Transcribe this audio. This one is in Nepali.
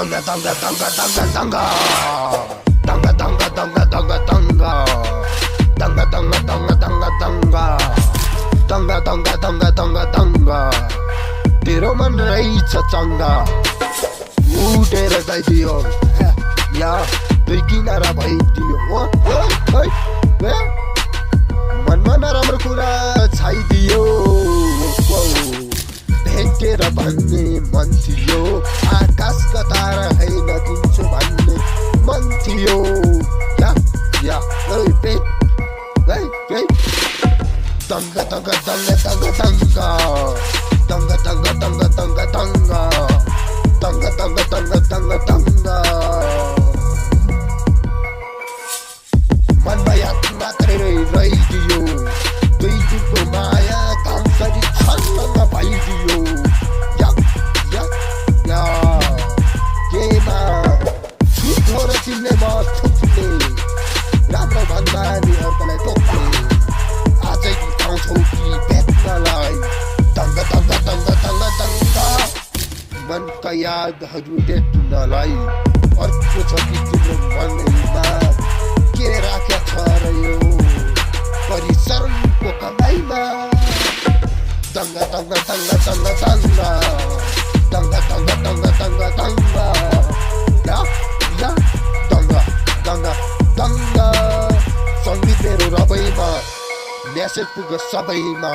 Tanga tanga tanga tanga tanga tanga tanga tanga tanga tanga tanga tanga tanga tanga tanga tanga tanga tanga tanga tanga तेरो मन रहेछ चङ्गा उठेर गइदियो या दुई किनारा भइदियो मनमा नराम्रो कुरा छाइदियो भेटेर भन्ने मन थियो आकाशका तारा हैन दिन्छु भन्ने मन थियो या तङ्गा तङ्गा तङ्गा तङ्गा तङ्गा tanga tanga tanga tanga tanga tanga tanga tanga tanga tanga मनमा याद मात्रै रहिदियो दुई दिनको माया कामसरी छल्लङ्ग भइदियो या या या केमा छुटो र चिन्ने म थुक्ने राम्रो भन्दा नि अर्कोलाई टोक्ने आजै आउँछौ कि भेट्नलाई तङ्गा तङ्गा तङ्गा तङ्गा तङ्गा मनका यादहरू भेट्नलाई अर्को छ कि तिम्रो मनैमा के राखेको छ र यो परिसरको कमाइमा तङ्गा तङ्गा तङ्गा तङ्गा तङ्गा तङ्गा तङ्गा तङ्गा तङ्गा तङ्गा या तङ्गा तङ्गा तङ्गा सङ्गीत मेरो रबैमा मेसेज पुग्यो सबैमा